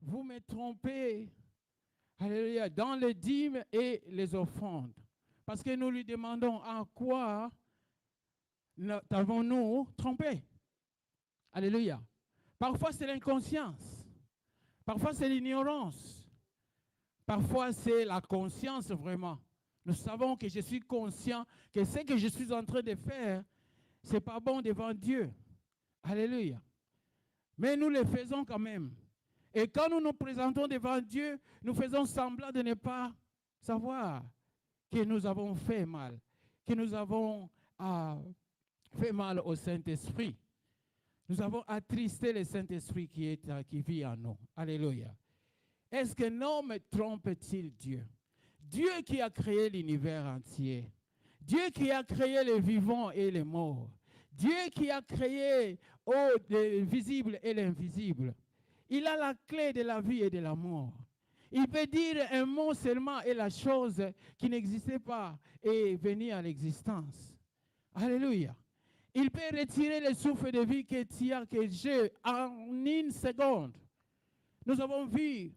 vous me trompez, alléluia, dans les dîmes et les offrandes. Parce que nous lui demandons en quoi avons-nous trompé. Alléluia. Parfois c'est l'inconscience. Parfois c'est l'ignorance. Parfois c'est la conscience vraiment. Nous savons que je suis conscient que ce que je suis en train de faire, ce n'est pas bon devant Dieu. Alléluia. Mais nous le faisons quand même. Et quand nous nous présentons devant Dieu, nous faisons semblant de ne pas savoir que nous avons fait mal, que nous avons fait mal au Saint-Esprit. Nous avons attristé le Saint-Esprit qui vit en nous. Alléluia. Est-ce que l'homme trompe-t-il Dieu? Dieu qui a créé l'univers entier. Dieu qui a créé les vivants et les morts. Dieu qui a créé le visible et l'invisible. Il a la clé de la vie et de la mort. Il peut dire un mot seulement et la chose qui n'existait pas est venue à l'existence. Alléluia. Il peut retirer le souffle de vie que tu as, que j'ai en une seconde. Nous avons vu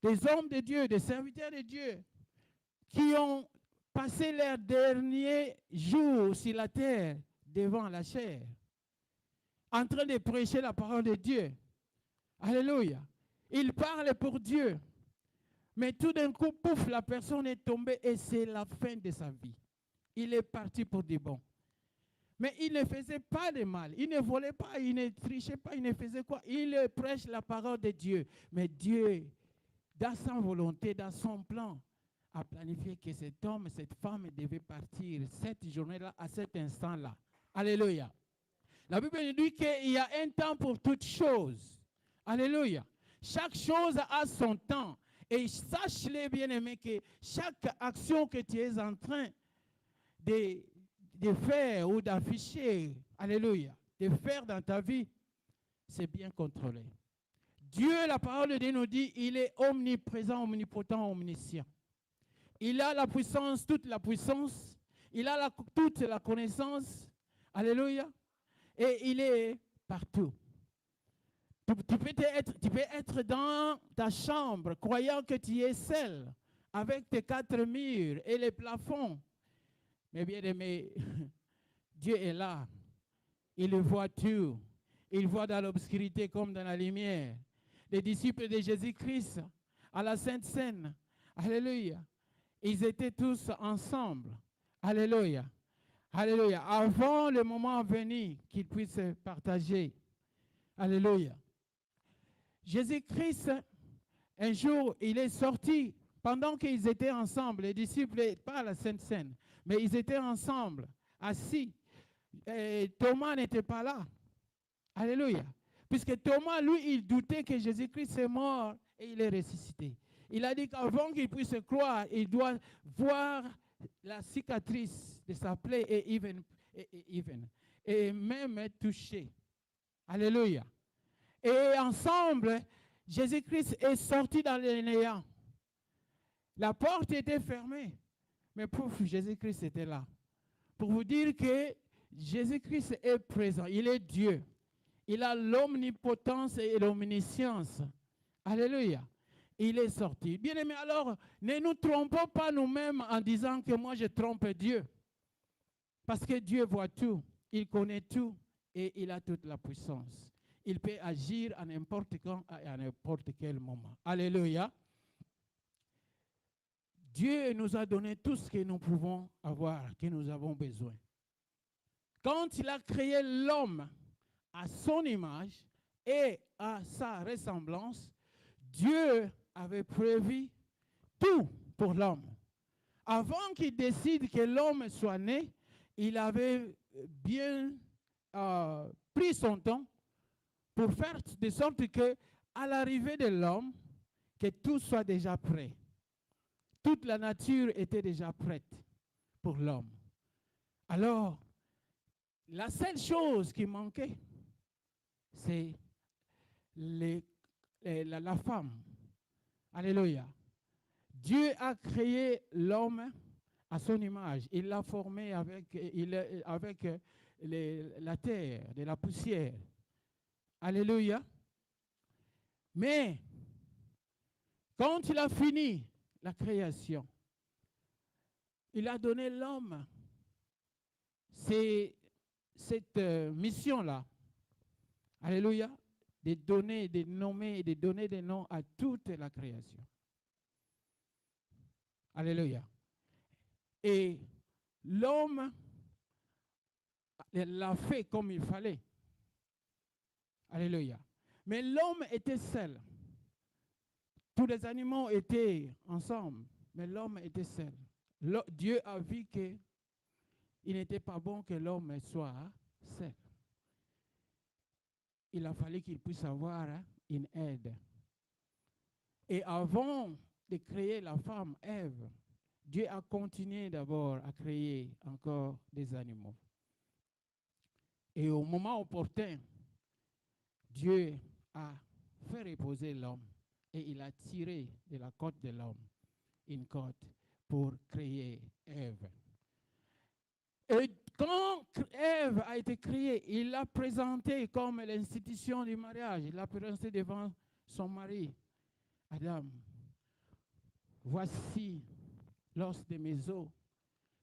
des hommes de Dieu, des serviteurs de Dieu qui ont passé leur dernier jour sur la terre devant la chair, en train de prêcher la parole de Dieu. Alléluia. Il parle pour Dieu. Mais tout d'un coup, pouf, la personne est tombée et c'est la fin de sa vie. Il est parti pour du bon. Mais il ne faisait pas de mal. Il ne volait pas, il ne trichait pas, il ne faisait quoi? Il prêche la parole de Dieu. Mais Dieu, dans sa volonté, dans son plan, a planifié que cet homme, cette femme devait partir cette journée-là, à cet instant-là. Alléluia. La Bible nous dit qu'il y a un temps pour toutes choses. Alléluia. Chaque chose a son temps. Et sache-le, bien-aimé, que chaque action que tu es en train de faire ou d'afficher, alléluia, de faire dans ta vie, c'est bien contrôlé. Dieu, la parole de Dieu nous dit, il est omniprésent, omnipotent, omniscient. Il a la puissance, toute la puissance. Il a toute la connaissance. Alléluia. Et il est partout. Tu peux être dans ta chambre, croyant que tu es seul, avec tes 4 murs et les plafonds. Mais bien aimé, Dieu est là. Il voit tout. Il voit dans l'obscurité comme dans la lumière. Les disciples de Jésus-Christ, à la Sainte Seine, alléluia, ils étaient tous ensemble. Alléluia. Alléluia. Avant le moment venu qu'ils puissent partager. Alléluia. Jésus-Christ, un jour, il est sorti pendant qu'ils étaient ensemble, les disciples, pas à la Sainte Seine, mais ils étaient ensemble, assis. Et Thomas n'était pas là. Alléluia. Puisque Thomas, lui, il doutait que Jésus-Christ est mort et il est ressuscité. Il a dit qu'avant qu'il puisse croire, il doit voir la cicatrice de sa plaie et même être touché. Alléluia. Et ensemble, Jésus-Christ est sorti dans le néant. La porte était fermée, mais pouf, Jésus-Christ était là. Pour vous dire que Jésus-Christ est présent, il est Dieu. Il a l'omnipotence et l'omniscience. Alléluia. Il est sorti. Bien aimé, alors, ne nous trompons pas nous-mêmes en disant que moi je trompe Dieu. Parce que Dieu voit tout, il connaît tout et il a toute la puissance. Il peut agir à n'importe quand et à n'importe quel moment. Alléluia. Dieu nous a donné tout ce que nous pouvons avoir, que nous avons besoin. Quand il a créé l'homme à son image et à sa ressemblance, Dieu avait prévu tout pour l'homme. Avant qu'il décide que l'homme soit né, il avait bien pris son temps pour faire de sorte que, à l'arrivée de l'homme, que tout soit déjà prêt. Toute la nature était déjà prête pour l'homme. Alors, la seule chose qui manquait, c'est la femme. Alléluia. Dieu a créé l'homme à son image. Il l'a formé avec la terre, de la poussière. Alléluia. Mais Quand il a fini la création, il a donné l'homme cette mission-là. Alléluia. De donner, de nommer et de donner des noms à toute la création. Alléluia. Et l'homme l'a fait comme il fallait. Alléluia. Mais l'homme était seul. Tous les animaux étaient ensemble, mais l'homme était seul. Dieu a vu qu'il n'était pas bon que l'homme soit seul. Il a fallu qu'il puisse avoir une aide. Et avant de créer la femme, Ève, Dieu a continué d'abord à créer encore des animaux. Et au moment opportun, Dieu a fait reposer l'homme et il a tiré de la côte de l'homme une côte pour créer Ève. Et quand Ève a été créée, il l'a présentée comme l'institution du mariage. Il l'a présentée devant son mari, Adam. Voici l'os de mes os,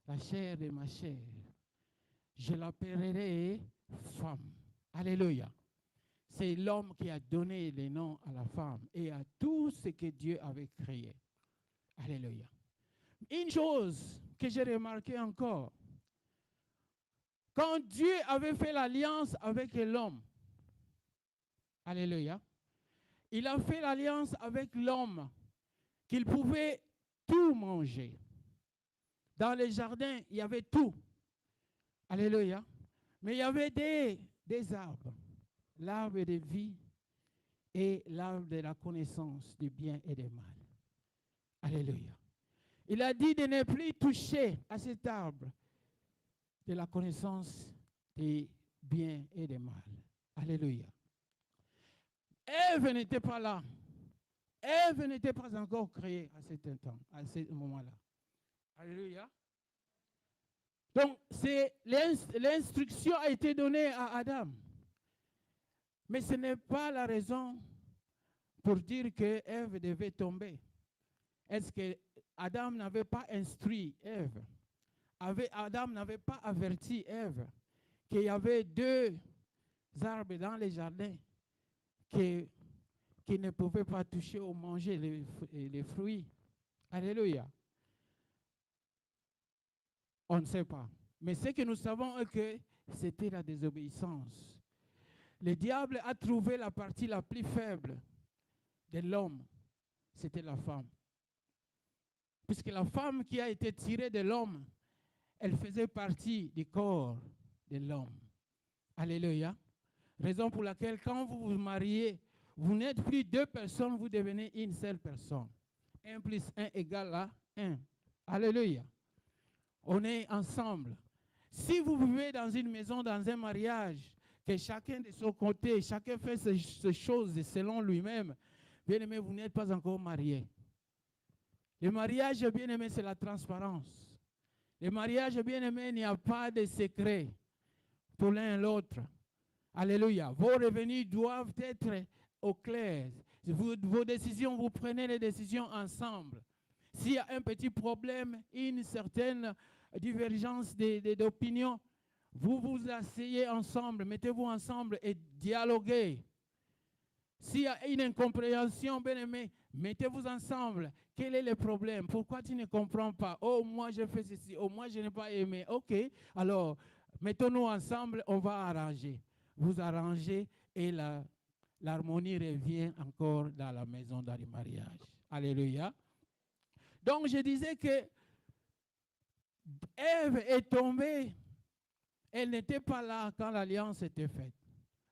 la chair de ma chair. Je l'appellerai femme. Alléluia. C'est l'homme qui a donné les noms à la femme et à tout ce que Dieu avait créé. Alléluia. Une chose que j'ai remarqué encore, quand Dieu avait fait l'alliance avec l'homme, alléluia, il a fait l'alliance avec l'homme qu'il pouvait tout manger. Dans les jardins, il y avait tout. Alléluia. Mais il y avait des arbres. L'arbre de vie et l'arbre de la connaissance du bien et du mal. Alléluia. Il a dit de ne plus toucher à cet arbre de la connaissance des biens et des mal. Alléluia. Ève n'était pas là. Ève n'était pas encore créée à cet instant, à ce moment-là. Alléluia. Donc, l'instruction a été donnée à Adam. Mais ce n'est pas la raison pour dire que Ève devait tomber. Est-ce que Adam n'avait pas instruit Ève? Adam n'avait pas averti Ève qu'il y avait deux arbres dans les jardins qui ne pouvaient pas toucher ou manger les fruits. Alléluia. On ne sait pas. Mais ce que nous savons est que c'était la désobéissance. Le diable a trouvé la partie la plus faible de l'homme. C'était la femme. Puisque la femme qui a été tirée de l'homme, elle faisait partie du corps de l'homme. Alléluia. Raison pour laquelle quand vous vous mariez, vous n'êtes plus deux personnes, vous devenez une seule personne. 1 plus 1 égale à 1. Alléluia. On est ensemble. Si vous vivez dans une maison, dans un mariage, que chacun de son côté, chacun fait ses choses selon lui-même, bien aimé, vous n'êtes pas encore marié. Le mariage, bien aimé, c'est la transparence. Le mariage, bien aimé, il n'y a pas de secret pour l'un et l'autre. Alléluia. Vos revenus doivent être au clair. Vos décisions, vous prenez les décisions ensemble. S'il y a un petit problème, une certaine divergence d'opinion, vous vous asseyez ensemble, mettez-vous ensemble et dialoguez. S'il y a une incompréhension, bien aimé, mettez-vous ensemble. Quel est le problème? Pourquoi tu ne comprends pas? Oh, moi je fais ceci. Oh, moi je n'ai pas aimé. Ok, alors mettons-nous ensemble, on va arranger. Vous arrangez et l'harmonie revient encore dans la maison, dans le mariage. Alléluia. Donc je disais que Ève est tombée. Elle n'était pas là quand l'alliance était faite.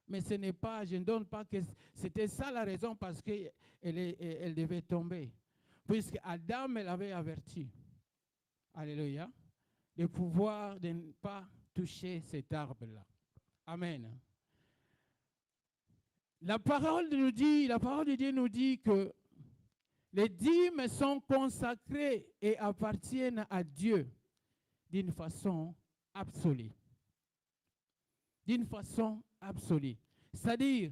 Mais ce n'est pas, je ne donne pas que c'était ça la raison parce qu'elle devait tomber. Puisque Adam l'avait averti. Alléluia. De pouvoir de ne pas toucher cet arbre-là. Amen. La parole de Dieu nous dit que les dîmes sont consacrées et appartiennent à Dieu d'une façon absolue. D'une façon absolue. C'est-à-dire,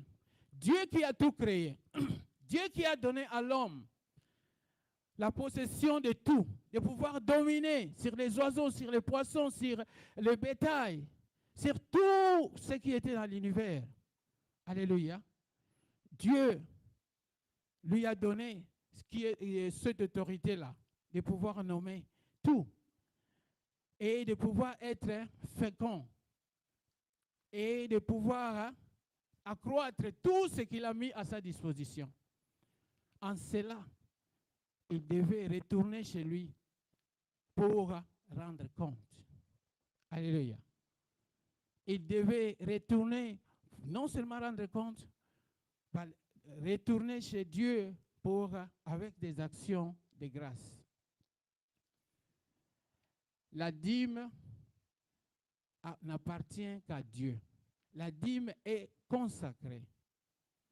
Dieu qui a tout créé, Dieu qui a donné à l'homme la possession de tout, de pouvoir dominer sur les oiseaux, sur les poissons, sur le bétail, sur tout ce qui était dans l'univers. Alléluia. Dieu lui a donné cette autorité-là, de pouvoir nommer tout et de pouvoir être fécond et de pouvoir accroître tout ce qu'il a mis à sa disposition. En cela, il devait retourner chez lui pour rendre compte. Alléluia. Il devait retourner, non seulement rendre compte, mais retourner chez Dieu avec des actions de grâce. La dîme n'appartient qu'à Dieu. La dîme est consacrée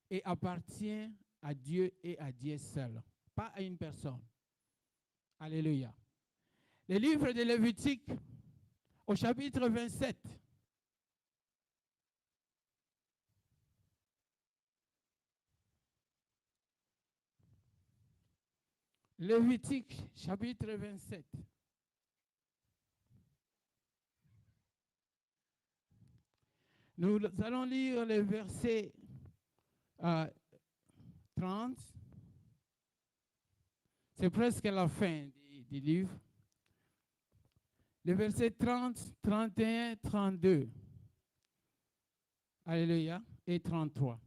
et appartient à Dieu et à Dieu seul, pas à une personne. Alléluia. Le livre de Lévitique, au chapitre 27, Lévitique, chapitre 27. Nous allons lire le verset 30. C'est presque la fin du livre. Le verset 30, 31, 32. Alléluia. Et 33.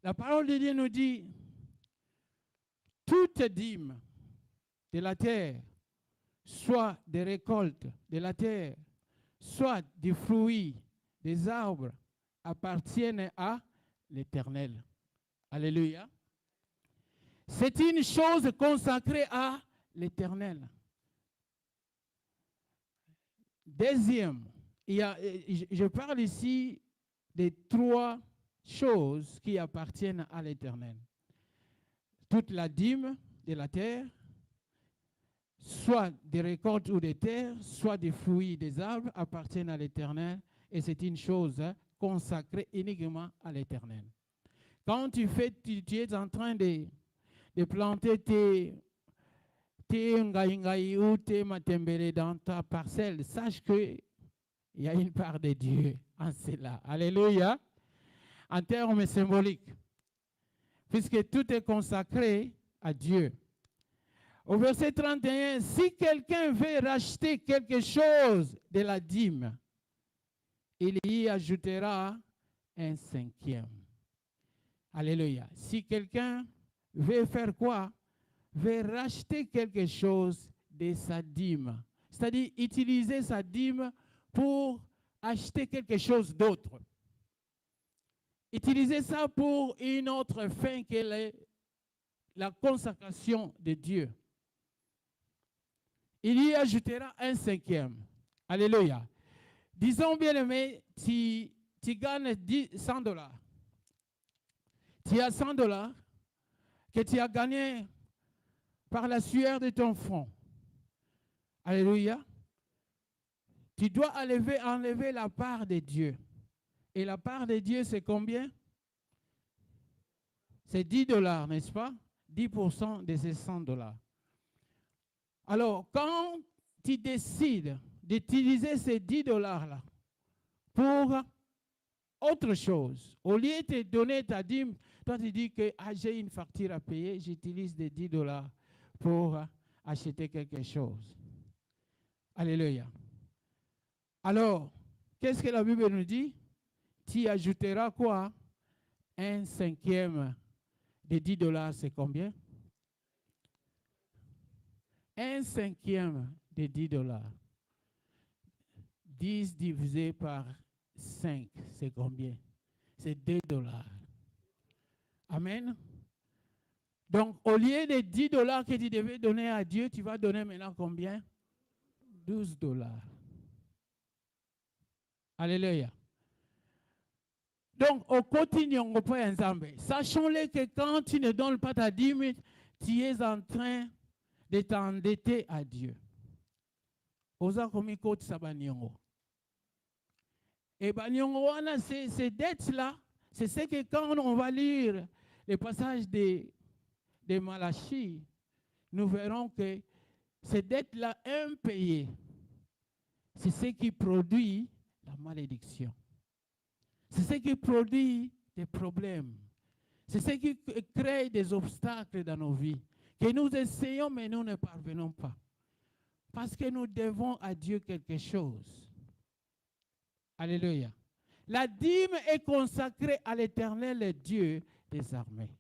La parole de Dieu nous dit, toute dîme de la terre, soit des récoltes de la terre, soit des fruits, des arbres, appartiennent à l'Éternel. Alléluia. C'est une chose consacrée à l'Éternel. Deuxième, je parle ici des 3 choses qui appartiennent à l'Éternel. Toute la dîme de la terre, soit des récoltes ou des terres, soit des fruits, des arbres, appartiennent à l'Éternel. Et c'est une chose consacrée uniquement à l'Éternel. Quand tu es en train de planter tes ngaï ou tes matembele dans ta parcelle, sache qu'il y a une part de Dieu en cela. Alléluia. En termes symboliques. Puisque tout est consacré à Dieu. Au verset 31, si quelqu'un veut racheter quelque chose de la dîme, il y ajoutera un 5e. Alléluia. Si quelqu'un veut faire quoi? Veut racheter quelque chose de sa dîme. C'est-à-dire utiliser sa dîme pour acheter quelque chose d'autre. Utiliser ça pour une autre fin que la consacration de Dieu. Il y ajoutera un 5e. Alléluia. Disons bien aimé, tu gagnes $100. Tu as $100 que tu as gagné par la sueur de ton front. Alléluia. Tu dois enlever la part de Dieu. Et la part de Dieu, c'est combien? C'est $10, n'est-ce pas? 10% de ces $100. Alors, quand tu décides d'utiliser ces $10-là pour autre chose, au lieu de te donner ta dîme, toi tu dis que j'ai une facture à payer, j'utilise des $10 pour acheter quelque chose. Alléluia. Alors, qu'est-ce que la Bible nous dit? Tu ajouteras quoi? Un 5e de $10, c'est combien? Un 5e de $10. 10 divisé par 5, c'est combien? C'est $2. Amen. Donc, au lieu de $10 que tu devais donner à Dieu, tu vas donner maintenant combien? $12. Alléluia. Donc, au quotidien, on peut ensemble. Sachons-le que quand tu ne donnes pas ta dîme, tu es en train de t'endetter à Dieu. Et ces dettes-là, c'est ce que quand on va lire les passages de de Malachie, nous verrons que ces dettes-là impayées, c'est ce qui produit la malédiction. C'est ce qui produit des problèmes. C'est ce qui crée des obstacles dans nos vies, que nous essayons mais nous ne parvenons pas. Parce que nous devons à Dieu quelque chose. Alléluia. La dîme est consacrée à l'Éternel Dieu des armées.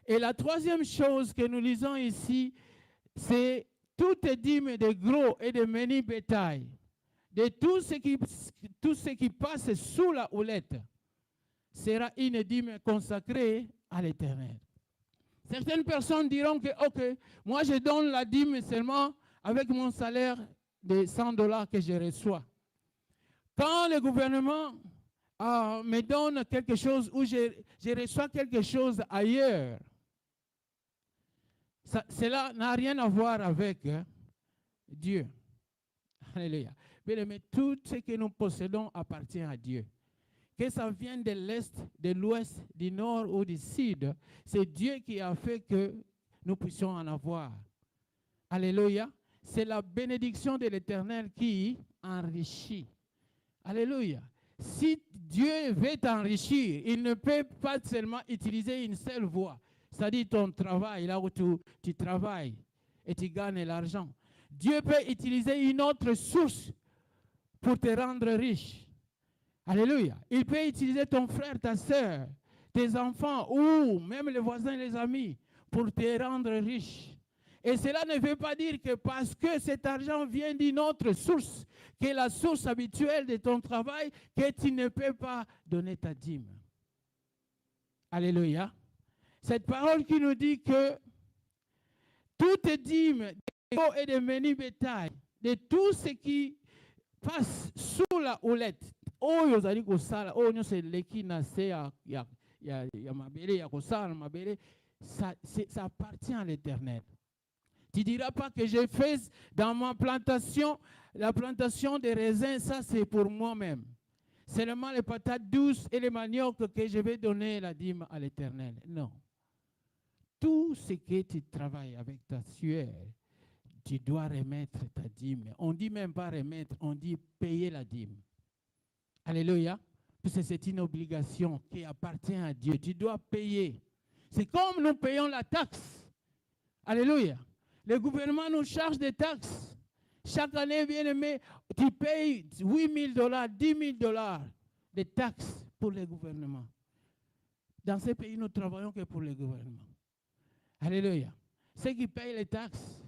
Et la troisième chose que nous lisons ici, c'est toute dîme de gros et de menu bétail, de tout ce qui passe sous la houlette, sera une dîme consacrée à l'Éternel. Certaines personnes diront que, ok, moi je donne la dîme seulement avec mon salaire de $100 que je reçois. Quand le gouvernement me donne quelque chose ou je reçois quelque chose ailleurs, cela n'a rien à voir avec Dieu. Alléluia. Mais tout ce que nous possédons appartient à Dieu. Que ça vienne de l'Est, de l'Ouest, du Nord ou du Sud, c'est Dieu qui a fait que nous puissions en avoir. Alléluia. C'est la bénédiction de l'Éternel qui enrichit. Alléluia. Si Dieu veut t'enrichir, il ne peut pas seulement utiliser une seule voie. C'est-à-dire ton travail, là où tu travailles et tu gagnes l'argent. Dieu peut utiliser une autre source pour te rendre riche. Alléluia. Il peut utiliser ton frère, ta soeur, tes enfants ou même les voisins et les amis pour te rendre riche. Et cela ne veut pas dire que parce que cet argent vient d'une autre source, qui est la source habituelle de ton travail, que tu ne peux pas donner ta dîme. Alléluia. Cette parole qui nous dit que toute dîme de gros et de menu bétail, de tout ce qui passe sous la houlette, ça appartient à l'Éternel. Tu ne diras pas que j'ai fait dans ma plantation, la plantation des raisins, ça c'est pour moi-même. Seulement les patates douces et les maniocs que je vais donner la dîme à l'Éternel. Non. Tout ce que tu travailles avec ta sueur, tu dois remettre ta dîme. On ne dit même pas remettre, on dit payer la dîme. Alléluia. Parce que c'est une obligation qui appartient à Dieu. Tu dois payer. C'est comme nous payons la taxe. Alléluia. Le gouvernement nous charge des taxes. Chaque année, bien aimé, tu payes $8 000, $10 000 de taxes pour le gouvernement. Dans ces pays, nous travaillons que pour le gouvernement. Alléluia. Ceux qui payent les taxes,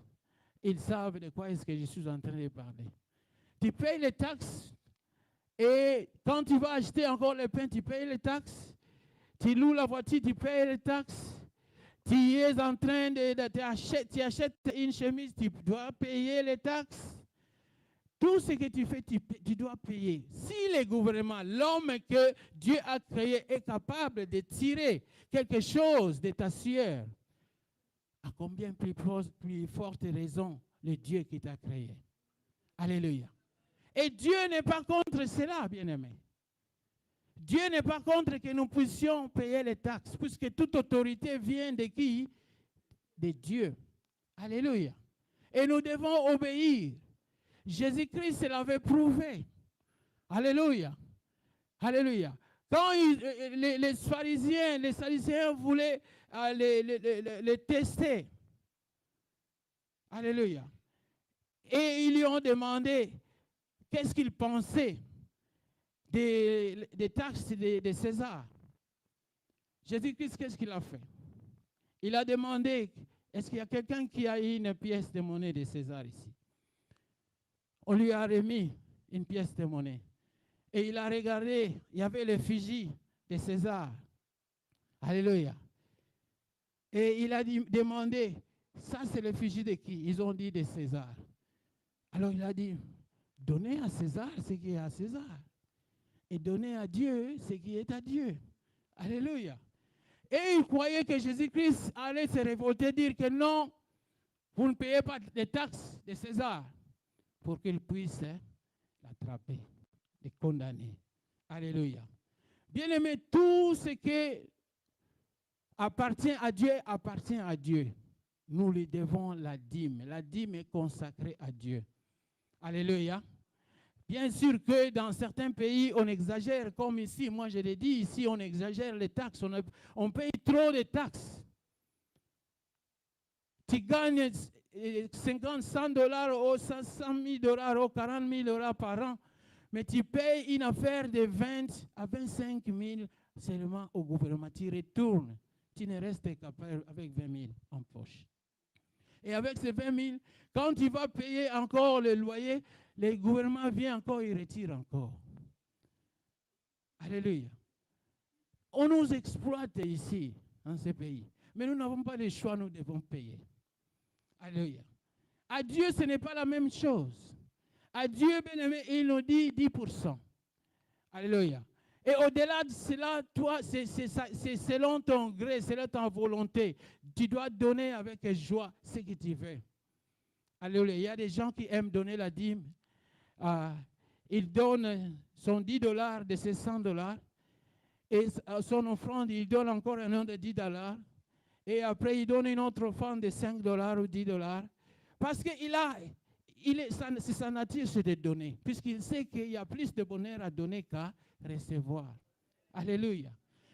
ils savent de quoi est-ce que je suis en train de parler. Tu payes les taxes et quand tu vas acheter encore le pain, tu payes les taxes. Tu loues la voiture, tu payes les taxes. Tu es en train tu achètes une chemise, tu dois payer les taxes. Tout ce que tu fais, tu dois payer. Si le gouvernement, l'homme que Dieu a créé est capable de tirer quelque chose de ta sueur, à combien plus forte raison le Dieu qui t'a créé. Alléluia. Et Dieu n'est pas contre cela, bien-aimé. Dieu n'est pas contre que nous puissions payer les taxes, puisque toute autorité vient de qui? De Dieu. Alléluia. Et nous devons obéir. Jésus-Christ l'avait prouvé. Alléluia. Alléluia. Quand les pharisiens voulaient les tester. Alléluia. Et ils lui ont demandé qu'est-ce qu'il pensait des taxes de César. Jésus-Christ, qu'est-ce qu'il a fait? Il a demandé, est-ce qu'il y a quelqu'un qui a une pièce de monnaie de César ici? On lui a remis une pièce de monnaie. Et il a regardé, il y avait l'effigie de César. Alléluia. Et il a demandé, ça c'est l'effigie de qui? Ils ont dit de César. Alors il a dit, donnez à César ce qui est à César. Et donnez à Dieu ce qui est à Dieu. Alléluia. Et il croyait que Jésus-Christ allait se révolter, dire que non, vous ne payez pas les taxes de César, pour qu'il puisse l'attraper, le condamner. Alléluia. Bien aimé, tout ce que appartient à Dieu, appartient à Dieu. Nous lui devons la dîme. La dîme est consacrée à Dieu. Alléluia. Bien sûr que dans certains pays, on exagère, comme ici, moi je l'ai dit, ici on exagère les taxes, on paye trop de taxes. Tu gagnes 50, 100 dollars, ou 100 000 dollars, ou 40 000 dollars par an, mais tu payes une affaire de 20 à 25 000 seulement au gouvernement. Tu retournes, tu ne restes qu'avec 20 000 en poche. Et avec ces 20 000, quand tu vas payer encore le loyer, le gouvernement vient encore et retire encore. Alléluia. On nous exploite ici, dans ce pays. Mais nous n'avons pas le choix, nous devons payer. Alléluia. À Dieu, ce n'est pas la même chose. À Dieu, bien-aimé, il nous dit 10%. Alléluia. Et au-delà de cela, toi, c'est selon ton gré, selon ta volonté. Tu dois donner avec joie ce que tu veux. Alléluia. Il y a des gens qui aiment donner la dîme. Il donne son 10 dollars de ses 100 dollars. Et son offrande, il donne encore un autre de 10 dollars. Et après, il donne une autre offrande de 5 dollars ou 10 dollars. Parce que c'est sa nature, c'est de donner. Puisqu'il sait qu'il y a plus de bonheur à donner qu'à recevoir. Alléluia.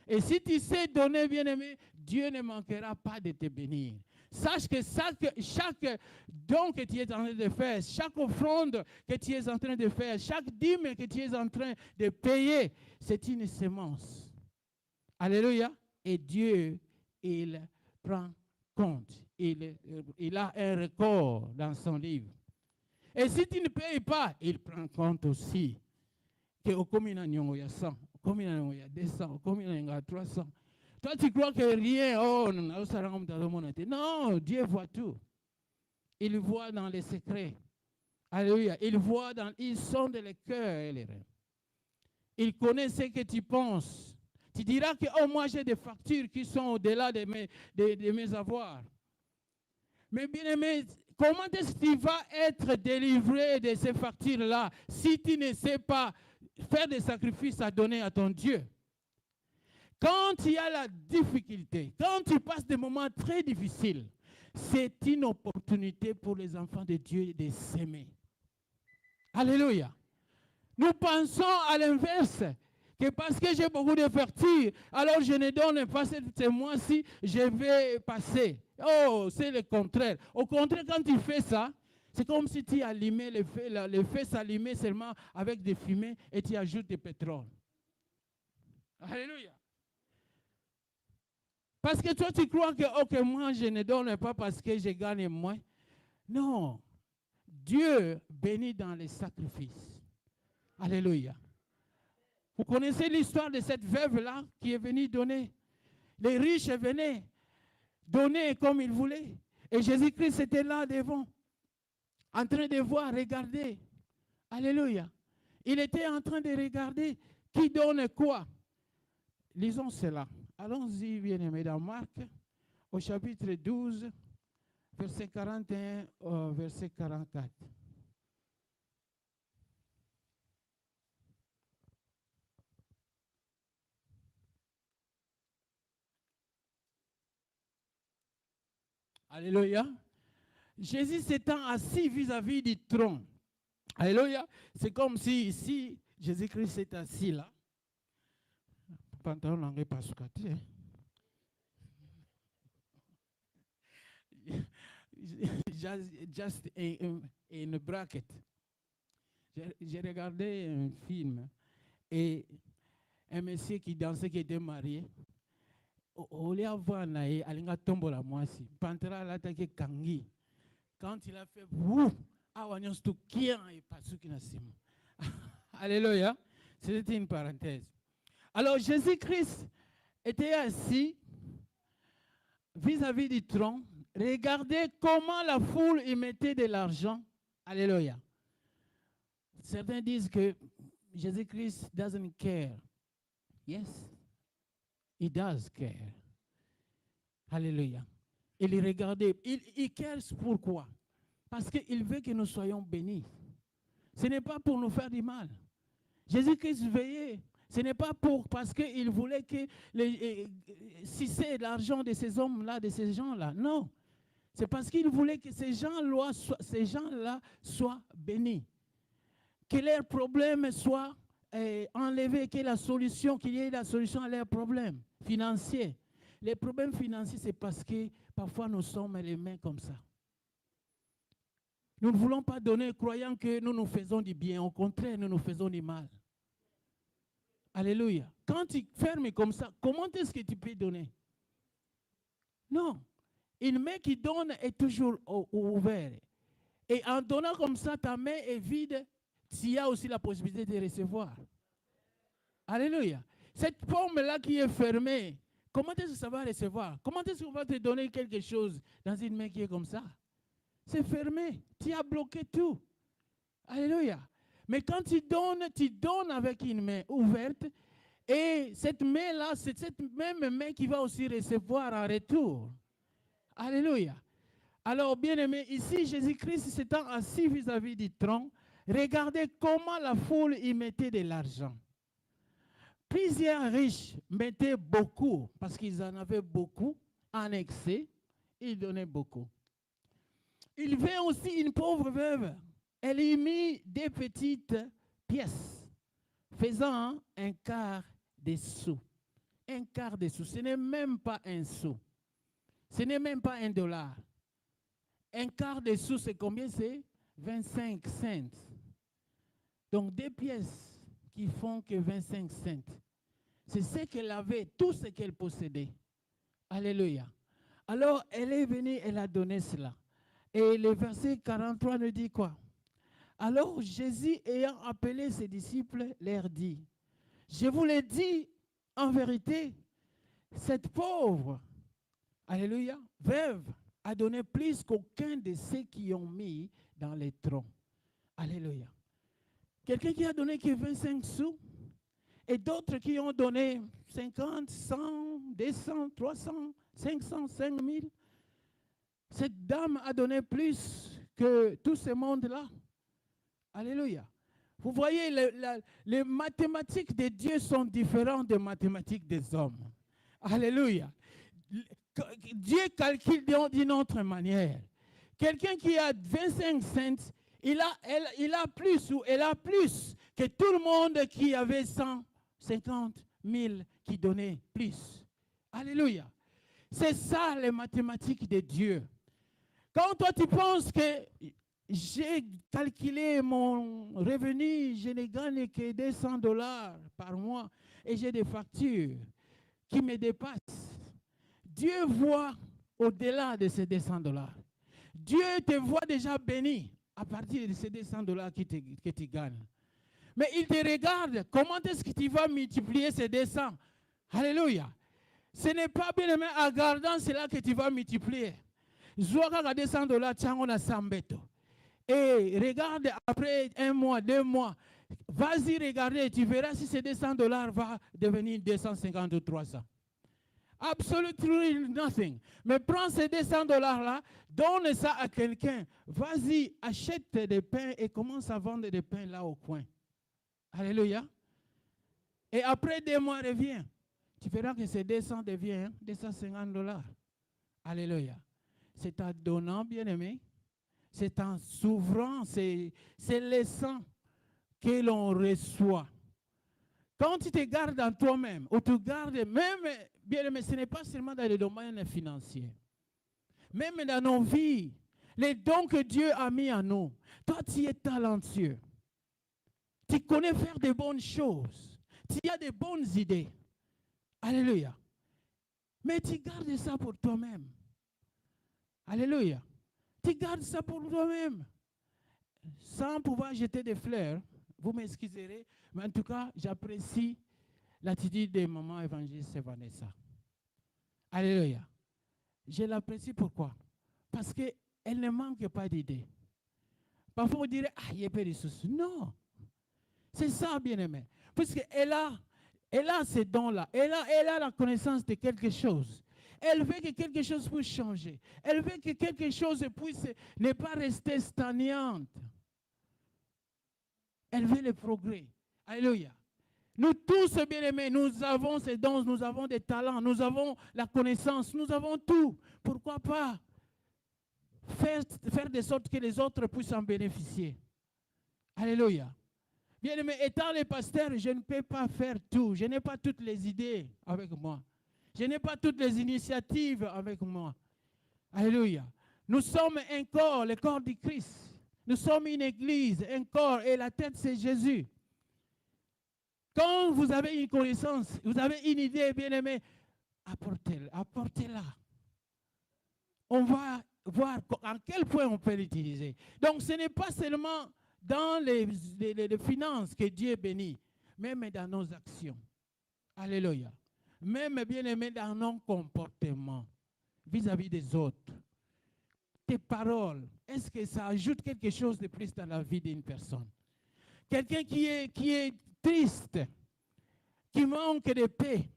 Et si tu sais donner, bien-aimé, Dieu ne manquera pas de te bénir. Sache que chaque don que tu es en train de faire, chaque offrande que tu es en train de faire, chaque dîme que tu es en train de payer, c'est une semence. Alléluia. Et Dieu, il prend compte. Il a un record dans son livre. Et si tu ne payes pas, il prend compte aussi. Que au combien il y a 100, au combien il y a 200, au combien il y a 300. Toi, tu crois que rien, non, Dieu voit tout. Il voit dans les secrets. Alléluia. Il sonde les cœurs et les reins. Il connaît ce que tu penses. Tu diras que, oh, moi, j'ai des factures qui sont au-delà de mes avoirs. Mais bien aimé, comment est-ce que tu vas être délivré de ces factures-là si tu ne sais pas faire des sacrifices à donner à ton Dieu? Quand il y a la difficulté, quand tu passes des moments très difficiles, c'est une opportunité pour les enfants de Dieu de s'aimer. Alléluia. Nous pensons à l'inverse, que parce que j'ai beaucoup de factures, alors je ne donne pas ce mois-ci, je vais passer. Oh, c'est le contraire. Au contraire, quand tu fais ça, c'est comme si tu allumais le feu s'allumait seulement avec des fumées et tu ajoutes du pétrole. Alléluia. Parce que toi, tu crois que okay, moi, je ne donne pas parce que je gagne moins. Non. Dieu bénit dans les sacrifices. Alléluia. Vous connaissez l'histoire de cette veuve-là qui est venue donner. Les riches venaient donner comme ils voulaient. Et Jésus-Christ était là devant, en train de voir, regarder. Alléluia. Il était en train de regarder qui donne quoi. Lisons cela. Allons-y, bien-aimés, dans Marc, au chapitre 12, verset 41 au verset 44. Alléluia. Jésus s'étant assis vis-à-vis du trône. Alléluia. C'est comme si ici, Jésus-Christ est assis là. Pantalon langue pas soukaté. Just in a bracket. J'ai regardé un film et un monsieur qui dansait, qui était marié. Au lieu d'avoir naïe, alinga tombo la moisi. Pantera l'attaque kangi. Quand il a fait ouf, awanyon stu kian et pas ce qu'il a simon. Alléluia. C'était une parenthèse. Alors Jésus-Christ était assis vis-à-vis du trône. Regardez comment la foule y mettait de l'argent. Alléluia. Certains disent que Jésus-Christ doesn't care. Yes, he does care. Alléluia. Il regardait. Il care pourquoi? Parce qu'il veut que nous soyons bénis. Ce n'est pas pour nous faire du mal. Jésus-Christ veillait. Ce n'est pas parce qu'il voulait que si c'est l'argent de ces hommes-là, de ces gens-là. Non. C'est parce qu'il voulait que ces gens-là soient bénis. Que leurs problèmes soient enlevés, qu'il y ait la solution à leurs problèmes financiers. Les problèmes financiers, c'est parce que parfois nous sommes les mains comme ça. Nous ne voulons pas donner croyant que nous nous faisons du bien. Au contraire, nous nous faisons du mal. Alléluia. Quand tu fermes comme ça, comment est-ce que tu peux donner? Non. Une main qui donne est toujours ouverte. Et en donnant comme ça, ta main est vide, tu as aussi la possibilité de recevoir. Alléluia. Cette pomme-là qui est fermée, comment est-ce que ça va recevoir? Comment est-ce qu'on va te donner quelque chose dans une main qui est comme ça? C'est fermé. Tu as bloqué tout. Alléluia. Mais quand tu donnes avec une main ouverte. Et cette main-là, c'est cette même main qui va aussi recevoir en retour. Alléluia. Alors, bien-aimés, ici, Jésus-Christ s'étant assis vis-à-vis du trône, regardez comment la foule y mettait de l'argent. Plusieurs riches mettaient beaucoup, parce qu'ils en avaient beaucoup, en excès, ils donnaient beaucoup. Il vint aussi une pauvre veuve. Elle y mit des petites pièces, faisant un quart des sous. Un quart des sous. Ce n'est même pas un sou. Ce n'est même pas $1. Un quart des sous, c'est combien? C'est 25 cents. Donc, des pièces qui font que 25 cents. C'est ce qu'elle avait, tout ce qu'elle possédait. Alléluia. Alors, elle est venue, elle a donné cela. Et le verset 43 nous dit quoi? Alors, Jésus, ayant appelé ses disciples, leur dit, je vous l'ai dit, en vérité, cette pauvre, alléluia, veuve, a donné plus qu'aucun de ceux qui ont mis dans les troncs. Alléluia. Quelqu'un qui a donné que 25 sous, et d'autres qui ont donné 50, 100, 200, 300, 500, 5000. Cette dame a donné plus que tout ce monde-là. Alléluia. Vous voyez, les mathématiques de Dieu sont différentes des mathématiques des hommes. Alléluia. Dieu calcule d'une autre manière. Quelqu'un qui a 25 cents, il a plus ou elle a plus que tout le monde qui avait 150 000 qui donnait plus. Alléluia. C'est ça les mathématiques de Dieu. Quand toi tu penses que j'ai calculé mon revenu, je ne gagne que $200 par mois et j'ai des factures qui me dépassent. Dieu voit au-delà de ces $200. Dieu te voit déjà béni à partir de ces $200 que tu gagnes. Mais il te regarde, comment est-ce que tu vas multiplier ces 200? Alléluia. Ce n'est pas bien aimé en gardant cela que tu vas multiplier. Zoaka $200, tiens, on a 100 bêtes. Et regarde après 1 mois, 2 mois. Vas-y regarder, tu verras si ces $200 va devenir 250 ou 300. Absolutely nothing. Mais prends ces $200-là, donne ça à quelqu'un. Vas-y, achète des pains et commence à vendre des pains là au coin. Alléluia. Et après 2 mois, reviens. Tu verras que ces 200 devient $250. Alléluia. C'est en donnant, bien-aimé. C'est en s'ouvrant, c'est laissant que l'on reçoit. Quand tu te gardes en toi-même, ou tu gardes même, bien aimé, ce n'est pas seulement dans le domaine financier. Même dans nos vies, les dons que Dieu a mis en nous. Toi, tu es talentueux. Tu connais faire de bonnes choses. Tu as de bonnes idées. Alléluia. Mais tu gardes ça pour toi-même. Alléluia. Tu gardes ça pour toi-même. Sans pouvoir jeter des fleurs, vous m'excuserez, mais en tout cas, j'apprécie l'attitude de maman évangéliste Vanessa. Alléluia. Je l'apprécie pourquoi? Parce qu'elle ne manque pas d'idées. Parfois, on dirait, ah, il n'y a pas de ressources. Non. C'est ça, bien-aimé. Puisqu'elle a ces dons-là. Elle a la connaissance de quelque chose. Elle veut que quelque chose puisse changer. Elle veut que quelque chose puisse ne pas rester stagnante. Elle veut le progrès. Alléluia. Nous tous, bien-aimés, nous avons ces dons, nous avons des talents, nous avons la connaissance, nous avons tout. Pourquoi pas faire de sorte que les autres puissent en bénéficier? Alléluia. Bien-aimé, étant le pasteur, je ne peux pas faire tout. Je n'ai pas toutes les idées avec moi. Je n'ai pas toutes les initiatives avec moi. Alléluia. Nous sommes un corps, le corps du Christ. Nous sommes une église, un corps, et la tête, c'est Jésus. Quand vous avez une connaissance, vous avez une idée, bien-aimé, apportez-la. On va voir à quel point on peut l'utiliser. Donc, ce n'est pas seulement dans les finances que Dieu bénit, même dans nos actions. Alléluia. Même, bien-aimé, dans nos comportements vis-à-vis des autres. Tes paroles, est-ce que ça ajoute quelque chose de plus dans la vie d'une personne? Quelqu'un qui est triste, qui manque de paix,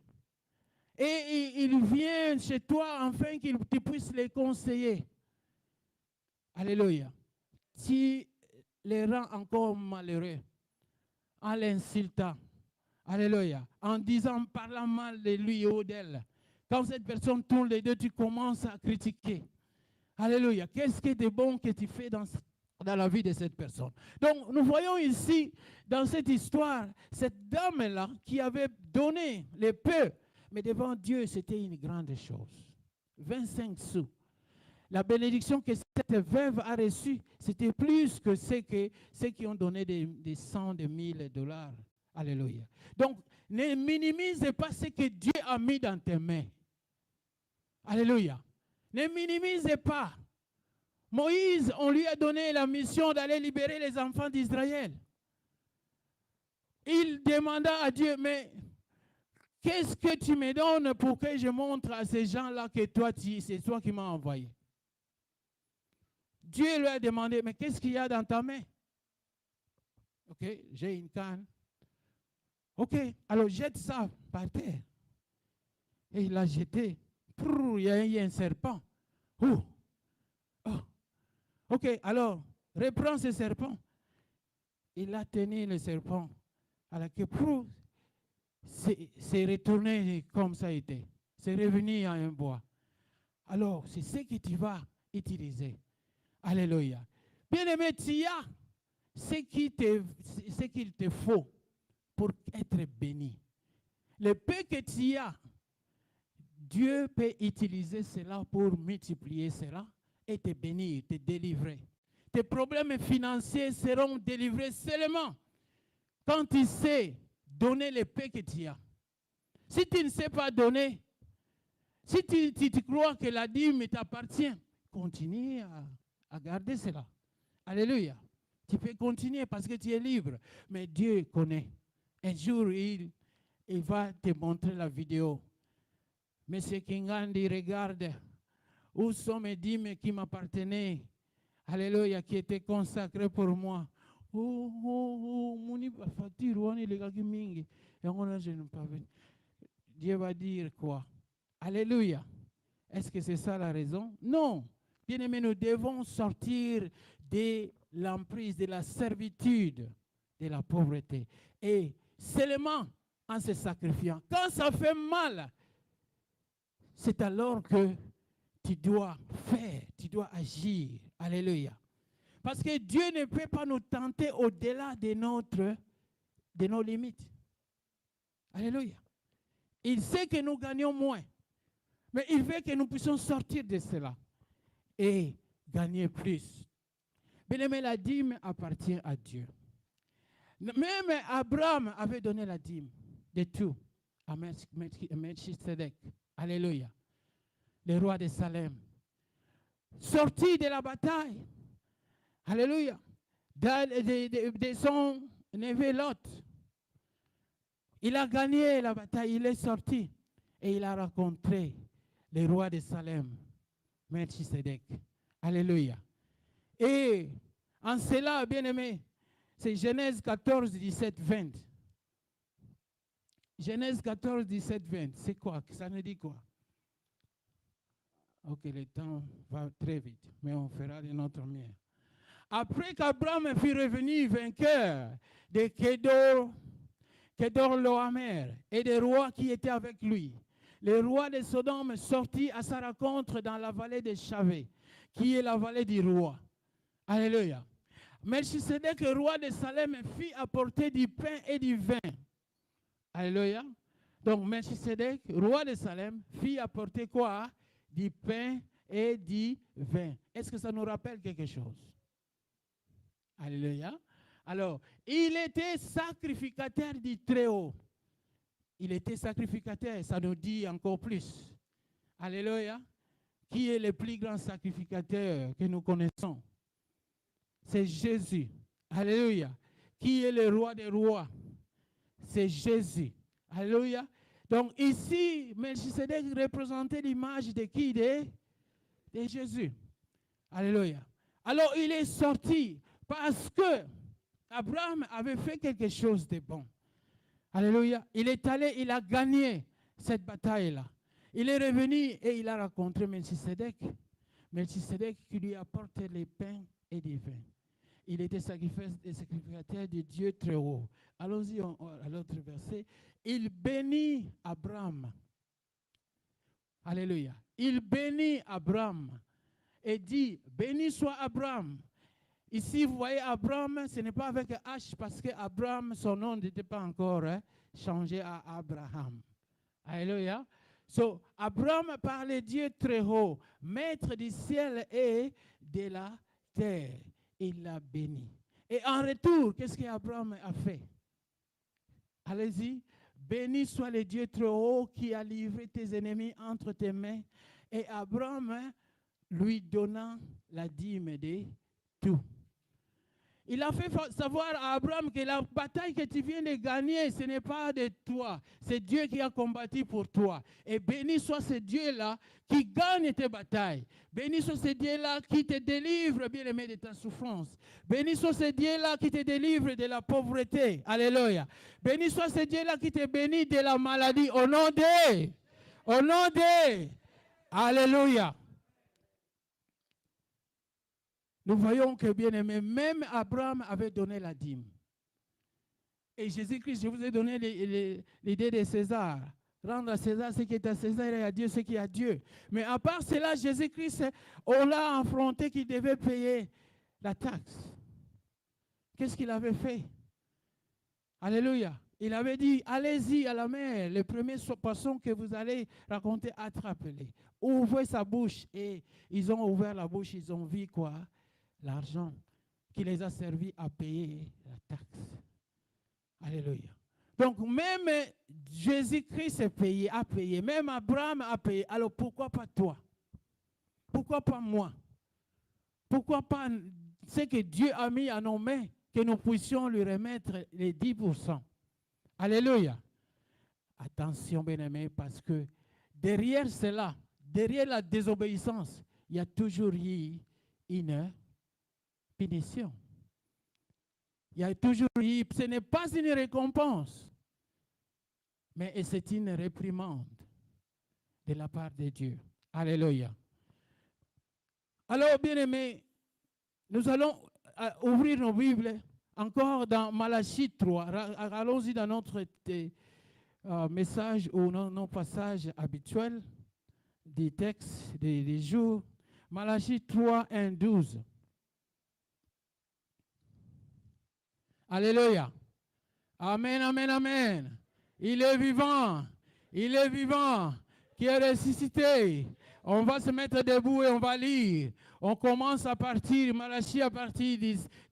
et il vient chez toi afin qu'il tu puisses les conseiller. Alléluia. Tu les rends encore malheureux en l'insultant. Alléluia. En disant, parlant mal de lui ou d'elle. Quand cette personne tourne les deux, tu commences à critiquer. Alléluia. Qu'est-ce qui est de bon que tu fais dans la vie de cette personne? Donc, nous voyons ici, dans cette histoire, cette dame-là qui avait donné les peu, mais devant Dieu, c'était une grande chose. 25 sous. La bénédiction que cette veuve a reçue, c'était plus que ceux qui ont donné des cents de mille dollars. Alléluia. Donc, ne minimise pas ce que Dieu a mis dans tes mains. Alléluia. Ne minimise pas. Moïse, on lui a donné la mission d'aller libérer les enfants d'Israël. Il demanda à Dieu, mais qu'est-ce que tu me donnes pour que je montre à ces gens-là que c'est toi qui m'as envoyé? Dieu lui a demandé, mais qu'est-ce qu'il y a dans ta main? Ok, j'ai une canne. Ok, alors jette ça par terre. Et il l'a jeté. Il y a un serpent. Oh. Ok, alors, reprends ce serpent. Il a tenu le serpent. Alors que c'est retourné comme ça a été. C'est revenu à un bois. Alors, c'est ce que tu vas utiliser. Alléluia. Bien-aimé, tu as ce qu'il te faut pour être béni. Le peu que tu as, Dieu peut utiliser cela pour multiplier cela et te bénir, te délivrer. Tes problèmes financiers seront délivrés seulement quand tu sais donner le peu que tu as. Si tu ne sais pas donner, si tu crois que la dîme t'appartient, continue à garder cela. Alléluia. Tu peux continuer parce que tu es libre. Mais Dieu connaît. Un jour, il va te montrer la vidéo. Monsieur Kingandi, regarde, où sont mes dîmes qui m'appartenaient? Alléluia, qui étaient consacrés pour moi. Dieu va dire quoi? Alléluia. Est-ce que c'est ça la raison? Non. Bien-aimés, nous devons sortir de l'emprise, de la servitude, de la pauvreté. Et seulement en se sacrifiant. Quand ça fait mal, c'est alors que tu dois faire, tu dois agir. Alléluia. Parce que Dieu ne peut pas nous tenter au-delà de nos limites. Alléluia. Il sait que nous gagnons moins. Mais il veut que nous puissions sortir de cela et gagner plus. Bien-aimé, la dîme appartient à Dieu. Même Abraham avait donné la dîme de tout à Melchisedec. Alléluia. Le roi de Salem. Sorti de la bataille. Alléluia. De son neveu Lot. Il a gagné la bataille, il est sorti. Et il a rencontré le roi de Salem, Melchisedec. Alléluia. Et en cela, bien-aimé, c'est Genèse 14, 17, 20. Genèse 14, 17, 20. C'est quoi? Ça nous dit quoi? Ok, le temps va très vite, mais on fera de notre mieux. Après qu'Abraham fut revenu vainqueur de Kédor, Kedorlaomer et des rois qui étaient avec lui. Le roi de Sodome sortit à sa rencontre dans la vallée de Chavé, qui est la vallée du roi. Alléluia. Melchisedec, roi de Salem, fit apporter du pain et du vin. Alléluia. Donc, Melchisedec, roi de Salem, fit apporter quoi? Du pain et du vin. Est-ce que ça nous rappelle quelque chose? Alléluia. Alors, il était sacrificateur du Très-Haut. Il était sacrificateur, ça nous dit encore plus. Alléluia. Qui est le plus grand sacrificateur que nous connaissons? C'est Jésus. Alléluia. Qui est le roi des rois? C'est Jésus. Alléluia. Donc ici, Melchisedec représentait l'image de qui? De Jésus. Alléluia. Alors il est sorti parce que Abraham avait fait quelque chose de bon. Alléluia. Il est allé, il a gagné cette bataille-là. Il est revenu et il a rencontré Melchisedec. Melchisedec qui lui apporte les pains et des vins. Il était sacrificateur de Dieu très haut. Allons-y à l'autre verset. Il bénit Abraham. Alléluia. Il bénit Abraham et dit, béni soit Abraham. Ici, vous voyez Abraham, ce n'est pas avec H parce que Abraham, son nom n'était pas encore changé à Abraham. Alléluia. So, Abraham par le Dieu très haut, maître du ciel et de la terre. Il l'a béni. Et en retour, qu'est-ce qu'Abraham a fait? Allez-y. Béni soit le Dieu très haut qui a livré tes ennemis entre tes mains. Et Abraham lui donna la dîme de tout. Il a fait savoir à Abraham que la bataille que tu viens de gagner, ce n'est pas de toi. C'est Dieu qui a combattu pour toi. Et béni soit ce Dieu-là qui gagne tes batailles. Béni soit ce Dieu-là qui te délivre, bien-aimé, de ta souffrance. Béni soit ce Dieu-là qui te délivre de la pauvreté. Alléluia. Béni soit ce Dieu-là qui te bénit de la maladie. Au nom de... Au nom de... Alléluia. Nous voyons que, bien aimé, même Abraham avait donné la dîme. Et Jésus-Christ, je vous ai donné l'idée de César. Rendre à César ce qui est à César et à Dieu ce qui est à Dieu. Mais à part cela, Jésus-Christ, on l'a affronté qu'il devait payer la taxe. Qu'est-ce qu'il avait fait? Alléluia. Il avait dit, allez-y à la mer, le premier poisson que vous allez raconter, attrapez-les. Ouvrez sa bouche. Et ils ont ouvert la bouche, ils ont vu quoi? L'argent qui les a servi à payer la taxe. Alléluia. Donc même Jésus-Christ a payé, même Abraham a payé. Alors pourquoi pas toi? Pourquoi pas moi? Pourquoi pas ce que Dieu a mis à nos mains, que nous puissions lui remettre les 10%? Alléluia. Attention, bien-aimés, parce que derrière cela, derrière la désobéissance, il y a toujours eu une punition. Il y a toujours eu, ce n'est pas une récompense, mais c'est une réprimande de la part de Dieu. Alléluia. Alors, bien-aimés, nous allons ouvrir nos Bibles encore dans Malachie 3. Allons-y dans notre message ou nos passages habituels des textes des jours. Malachie 3, 1, 12. Alléluia. Amen, amen, amen. Il est vivant. Il est vivant. Qui est ressuscité. On va se mettre debout et on va lire. On commence à partir, Malachie à partir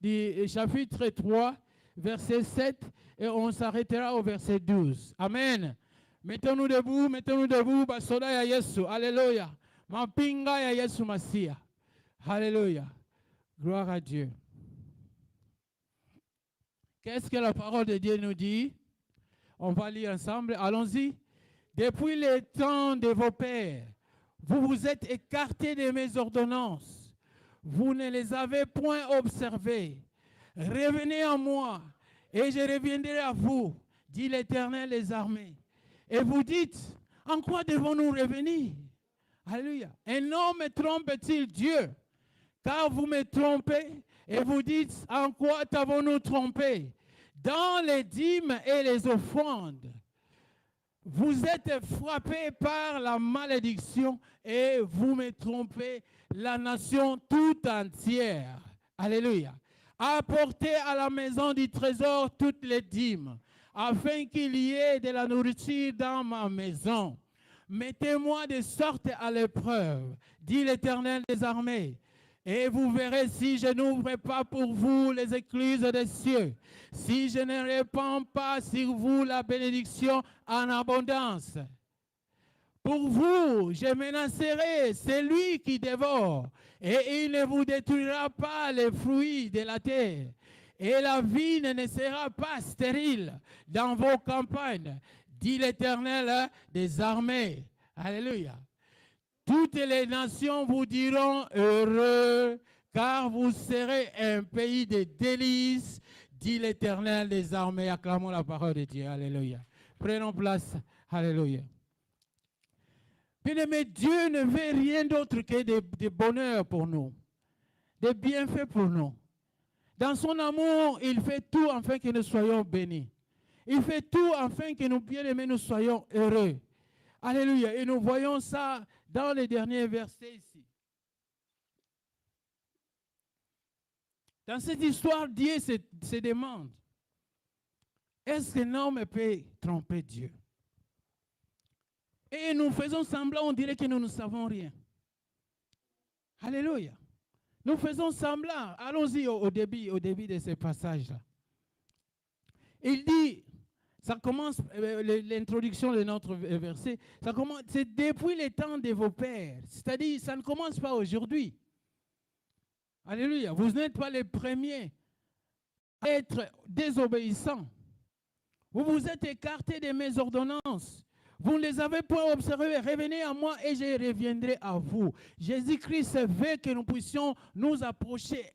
du chapitre 3, verset 7, et on s'arrêtera au verset 12. Amen. Mettons-nous debout, basoda ya Yesu. Alléluia. Mapinga ya Yesu Masia. Alléluia. Gloire à Dieu. Qu'est-ce que la parole de Dieu nous dit? On va lire ensemble. Allons-y. Depuis le temps de vos pères, vous vous êtes écartés de mes ordonnances. Vous ne les avez point observées. Revenez à moi, et je reviendrai à vous, dit l'Éternel des armées. Et vous dites, en quoi devons-nous revenir? Alléluia. Un homme trompe-t-il Dieu? Car vous me trompez, et vous dites, en quoi t'avons-nous trompé? Dans les dîmes et les offrandes, vous êtes frappés par la malédiction et vous me trompez la nation tout entière. Alléluia. Apportez à la maison du trésor toutes les dîmes, afin qu'il y ait de la nourriture dans ma maison. Mettez-moi de sorte à l'épreuve, dit l'Éternel des armées, et vous verrez si je n'ouvre pas pour vous les écluses des cieux, si je ne répands pas sur vous la bénédiction en abondance. Pour vous, je menacerai celui qui dévore, et il ne vous détruira pas les fruits de la terre. Et la vigne ne sera pas stérile dans vos campagnes, dit l'Éternel des armées. Alléluia. Toutes les nations vous diront heureux, car vous serez un pays de délices, dit l'Éternel des armées. Acclamons la parole de Dieu. Alléluia. Prenons place. Alléluia. Bien-aimés, Dieu ne veut rien d'autre que de bonheur pour nous, de bienfaits pour nous. Dans son amour, il fait tout afin que nous soyons bénis. Il fait tout afin que nous, bien-aimés, nous soyons heureux. Alléluia. Et nous voyons ça dans les derniers versets ici. Dans cette histoire, Dieu se demande, est-ce qu'un homme peut tromper Dieu? Et nous faisons semblant, on dirait que nous ne savons rien. Alléluia. Nous faisons semblant. Allons-y au début de ce passage-là. Il dit, ça commence, l'introduction de notre verset, ça commence, c'est depuis le temps de vos pères. C'est-à-dire, ça ne commence pas aujourd'hui. Alléluia. Vous n'êtes pas les premiers à être désobéissants. Vous vous êtes écartés de mes ordonnances. Vous ne les avez pas observés. Revenez à moi et je reviendrai à vous. Jésus-Christ veut que nous puissions nous approcher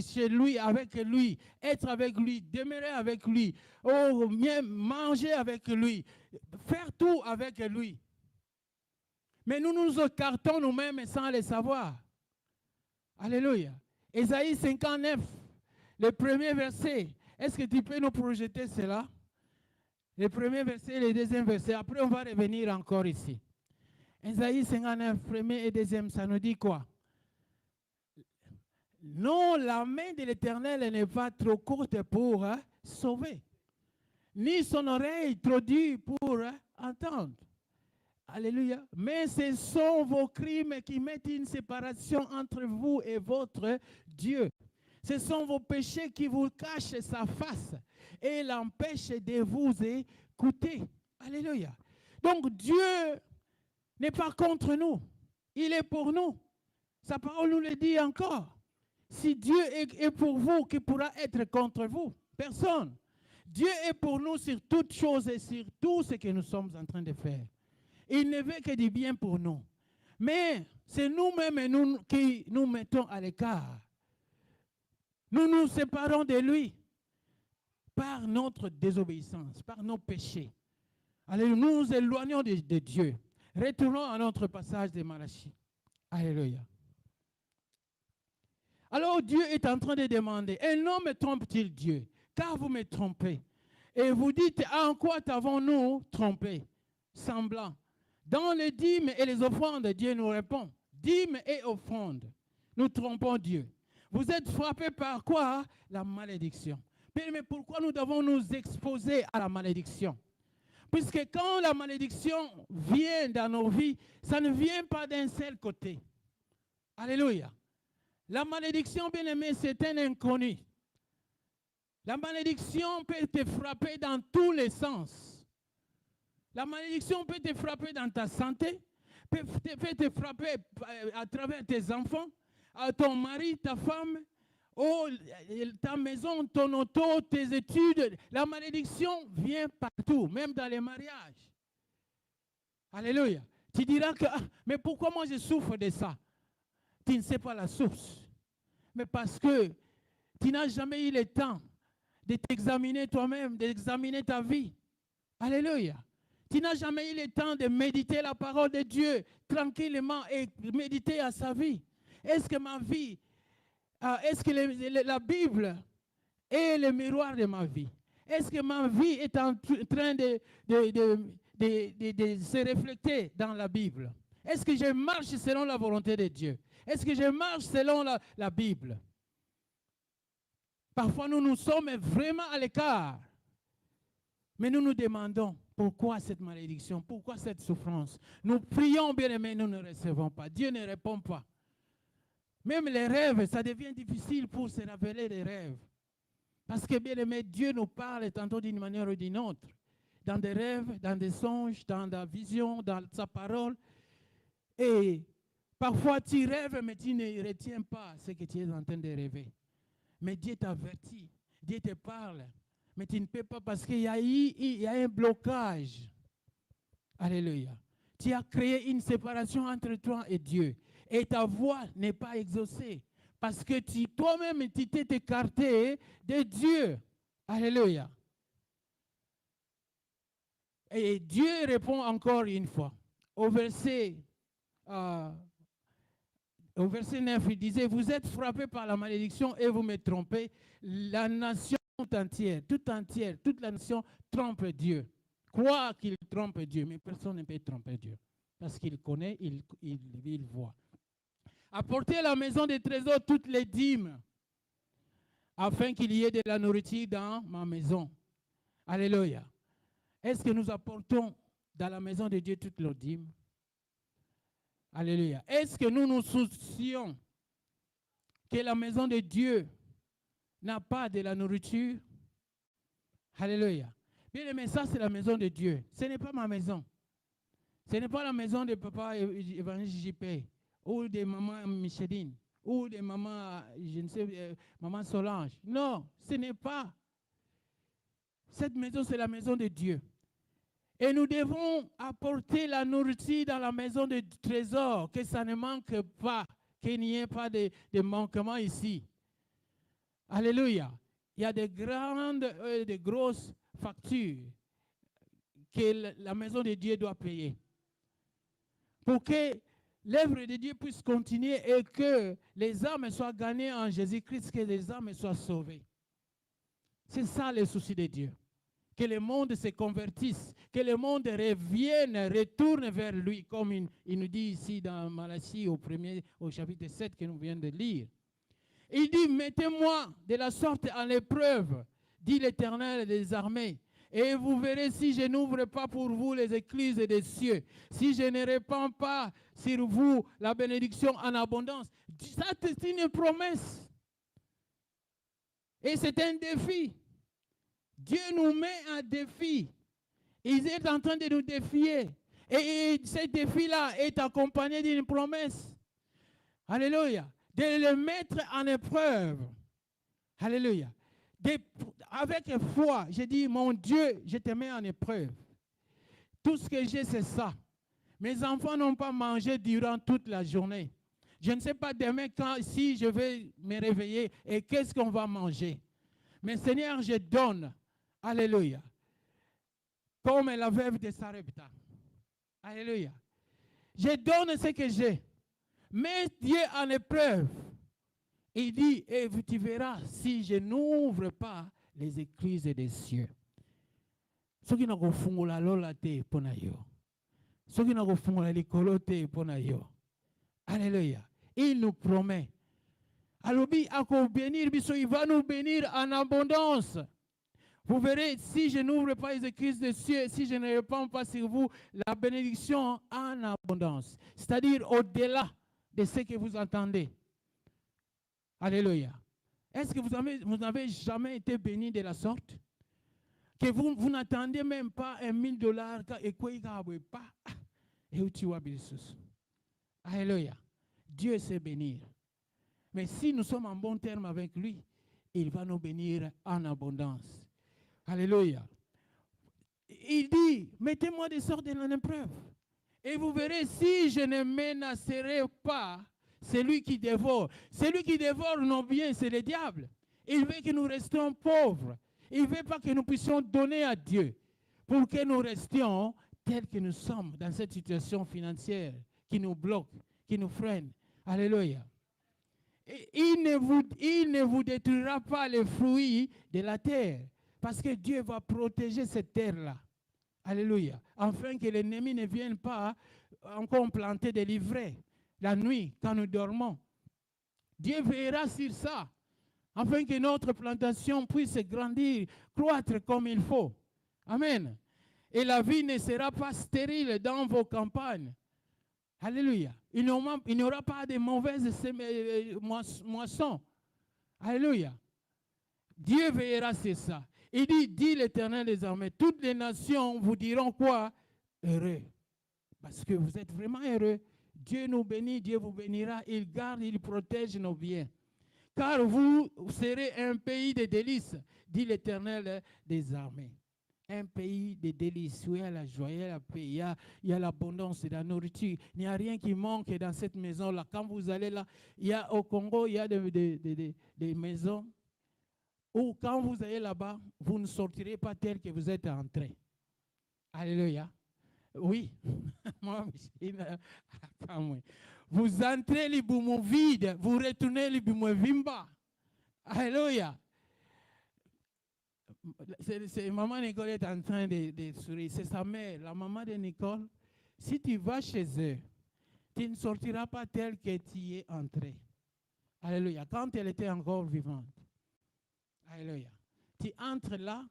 chez lui, avec lui, être avec lui, demeurer avec lui, ou bien manger avec lui, faire tout avec lui. Mais nous nous écartons nous-mêmes sans le savoir. Alléluia. Ésaïe 59, le premier verset. Est-ce que tu peux nous projeter cela? Le premier verset, le deuxième verset. Après, on va revenir encore ici. Ésaïe 59, premier et deuxième, ça nous dit quoi? Non, la main de l'Éternel n'est pas trop courte pour sauver, ni son oreille trop dure pour entendre. Alléluia. Mais ce sont vos crimes qui mettent une séparation entre vous et votre Dieu. Ce sont vos péchés qui vous cachent sa face et l'empêchent de vous écouter. Alléluia. Donc Dieu n'est pas contre nous. Il est pour nous. Sa parole nous le dit encore. Si Dieu est pour vous, qui pourra être contre vous? Personne. Dieu est pour nous sur toutes choses et sur tout ce que nous sommes en train de faire. Il ne veut que du bien pour nous. Mais c'est nous-mêmes qui nous mettons à l'écart. Nous nous séparons de lui par notre désobéissance, par nos péchés. Alléluia. Nous nous éloignons de Dieu. Retournons à notre passage de Malachie. Alléluia. Alors Dieu est en train de demander, un homme trompe-t-il Dieu? Car vous me trompez. Et vous dites, en quoi t'avons-nous trompé? Semblant. Dans les dîmes et les offrandes, Dieu nous répond. Dîmes et offrandes. Nous trompons Dieu. Vous êtes frappés par quoi? La malédiction. Mais pourquoi nous devons nous exposer à la malédiction? Puisque quand la malédiction vient dans nos vies, ça ne vient pas d'un seul côté. Alléluia. La malédiction, bien aimé, c'est un inconnu. La malédiction peut te frapper dans tous les sens. La malédiction peut te frapper dans ta santé, peut te frapper à travers tes enfants, à ton mari, ta femme, ta maison, ton auto, tes études. La malédiction vient partout, même dans les mariages. Alléluia. Tu diras que, mais pourquoi moi je souffre de ça? Tu ne sais pas la source. Mais parce que tu n'as jamais eu le temps de t'examiner toi-même, d'examiner ta vie. Alléluia. Tu n'as jamais eu le temps de méditer la parole de Dieu tranquillement et méditer à sa vie. Est-ce que ma vie, est-ce que la Bible est le miroir de ma vie? Est-ce que ma vie est en train de se refléter dans la Bible? Est-ce que je marche selon la volonté de Dieu? Est-ce que je marche selon la Bible? Parfois, nous sommes vraiment à l'écart. Mais nous nous demandons, pourquoi cette malédiction? Pourquoi cette souffrance? Nous prions, bien aimés, nous ne recevons pas. Dieu ne répond pas. Même les rêves, ça devient difficile pour se révéler les rêves. Parce que, bien aimé, Dieu nous parle tantôt d'une manière ou d'une autre. Dans des rêves, dans des songes, dans la vision, dans sa parole. Et parfois, tu rêves, mais tu ne retiens pas ce que tu es en train de rêver. Mais Dieu t'avertit, Dieu te parle. Mais tu ne peux pas parce qu'il y a un blocage. Alléluia. Tu as créé une séparation entre toi et Dieu. Et ta voix n'est pas exaucée. Parce que toi-même, tu t'es écarté de Dieu. Alléluia. Et Dieu répond encore une fois. Au verset 9, il disait, vous êtes frappés par la malédiction et vous me trompez. La nation entière, toute la nation trompe Dieu. Croit qu'il trompe Dieu, mais personne ne peut tromper Dieu. Parce qu'il connaît, il voit. Apportez à la maison des trésors toutes les dîmes, afin qu'il y ait de la nourriture dans ma maison. Alléluia. Est-ce que nous apportons dans la maison de Dieu toutes les dîmes? Alléluia. Est-ce que nous nous soucions que la maison de Dieu n'a pas de la nourriture? Alléluia. Bien aimé, ça c'est la maison de Dieu. Ce n'est pas ma maison. Ce n'est pas la maison de papa évangile JP ou de maman Micheline ou de maman, je ne sais, maman Solange. Non, ce n'est pas. Cette maison, c'est la maison de Dieu. Et nous devons apporter la nourriture dans la maison de trésor, que ça ne manque pas, qu'il n'y ait pas de manquement ici. Alléluia. Il y a des grosses factures que la maison de Dieu doit payer. Pour que l'œuvre de Dieu puisse continuer et que les âmes soient gagnées en Jésus-Christ, que les âmes soient sauvées. C'est ça le souci de Dieu. Que le monde se convertisse, que le monde revienne, retourne vers lui, comme il nous dit ici dans Malachie au chapitre 7 que nous venons de lire. Il dit, mettez-moi de la sorte en épreuve, dit l'Éternel des armées, et vous verrez si je n'ouvre pas pour vous les écluses des cieux, si je ne répands pas sur vous la bénédiction en abondance. Ça, c'est une promesse. Et c'est un défi. Dieu nous met un défi. Il est en train de nous défier. Et ce défi-là est accompagné d'une promesse. Alléluia. De le mettre en épreuve. Alléluia. Avec foi, j'ai dit, mon Dieu, je te mets en épreuve. Tout ce que j'ai, c'est ça. Mes enfants n'ont pas mangé durant toute la journée. Je ne sais pas demain si je vais me réveiller et qu'est-ce qu'on va manger. Mais Seigneur, je donne. Alléluia. Comme la veuve de Sarepta. Alléluia. Je donne ce que j'ai. Mets Dieu en épreuve. Il dit, et tu verras si je n'ouvre pas les écluses des cieux. Ce qui n'a pas fungula lola te pona yo. Ce qui n'a pas fungula likolo te pona yo. Alléluia. Il nous promet. Alors, il va nous bénir en abondance. Vous verrez, si je n'ouvre pas les écluses des cieux, si je ne répands pas sur vous la bénédiction en abondance. C'est-à-dire au-delà de ce que vous entendez. Alléluia. Est-ce que vous n'avez jamais été béni de la sorte? Que vous n'attendez même pas $1000 et quoi il n'y a pas. Et où tu vas, Jésus? Alléluia. Dieu sait bénir. Mais si nous sommes en bon terme avec lui, il va nous bénir en abondance. Alléluia. Il dit, mettez-moi des sortes en épreuve. Et vous verrez, si je ne menacerai pas, c'est lui qui dévore. Celui qui dévore nos biens, c'est le diable. Il veut que nous restions pauvres. Il ne veut pas que nous puissions donner à Dieu pour que nous restions tels que nous sommes dans cette situation financière qui nous bloque, qui nous freine. Alléluia. Et il ne vous détruira pas les fruits de la terre Parce que Dieu va protéger cette terre-là. Alléluia. Afin que l'ennemi ne vienne pas encore planter des livrets la nuit quand nous dormons. Dieu veillera sur ça. Afin que notre plantation puisse grandir, croître comme il faut. Amen. Et la vie ne sera pas stérile dans vos campagnes. Alléluia. Il n'y aura pas de mauvaises moissons. Alléluia. Dieu veillera sur ça. Il dit l'Éternel des armées, toutes les nations vous diront quoi? Heureux. Parce que vous êtes vraiment heureux. Dieu nous bénit, Dieu vous bénira. Il garde, il protège nos biens. Car vous serez un pays de délices, dit l'Éternel des armées. Un pays de délices où il y a la joie, il y a la paix, il y a l'abondance de la nourriture. Il n'y a rien qui manque dans cette maison-là. Quand vous allez là, il y a au Congo, il y a des maisons où quand vous allez là-bas, vous ne sortirez pas tel que vous êtes entré. Alléluia. Oui. Vous entrez les boumons vides, vous retournez les boumons vimba. Alléluia. Maman Nicole est en train de sourire. C'est sa mère, la maman de Nicole. Si tu vas chez eux, tu ne sortiras pas tel que tu y es entré. Alléluia. Quand elle était encore vivante. Alléluia. Tu entres là,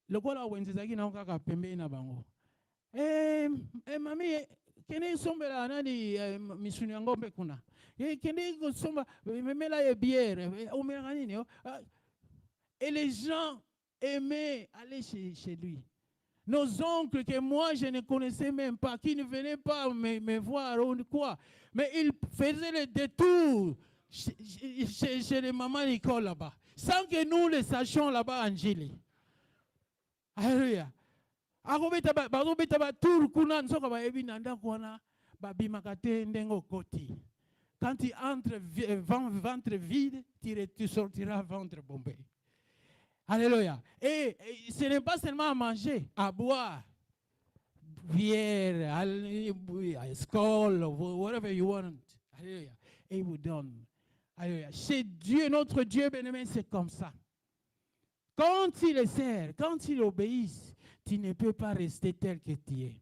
le gars là où tu es na kaka pembe na bango. Mami, kene sombe la nani misuni ngombe kuna. Kene somba memela ye bière, o merani ne. Et les gens aimaient aller chez lui. Nos oncles que moi je ne connaissais même pas, qui ne venaient pas me voir ou quoi, mais ils faisaient le détour chez les mamans Nicole là-bas, sans que nous le sachions là-bas en Gili. Alléluia. Quand tu entres ventre vide, tu sortiras ventre bombé. Alléluia. Et ce n'est pas seulement à manger, à boire. Bière, skull, whatever you want. Alléluia. Et il vous donne. Alléluia. Chez Dieu, notre Dieu bien-aimé, c'est comme ça. Quand il le sert, quand il obéit, tu ne peux pas rester tel que tu es.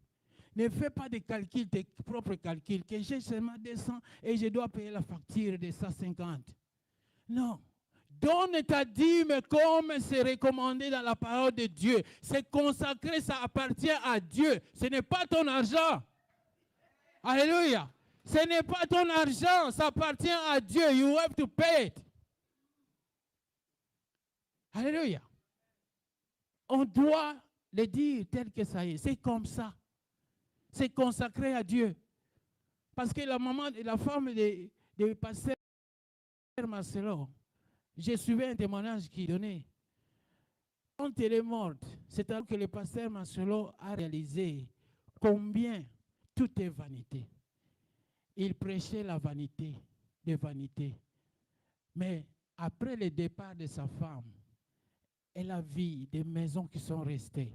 Ne fais pas de calculs, tes propres calculs, que j'ai seulement 200 et je dois payer la facture de 150. Non. Donne ta dîme comme c'est recommandé dans la parole de Dieu. C'est consacré, ça appartient à Dieu. Ce n'est pas ton argent. Alléluia. Ce n'est pas ton argent, ça appartient à Dieu. You have to pay it. Alléluia. On doit le dire tel que ça est. C'est comme ça. C'est consacré à Dieu. Parce que la femme de pasteur Marcelo, j'ai suivi un témoignage qui donnait. Quand elle est morte, c'est alors que le pasteur Marcelo a réalisé combien tout est vanité. Il prêchait la vanité des vanités. Mais après le départ de sa femme, elle a vu des maisons qui sont restées,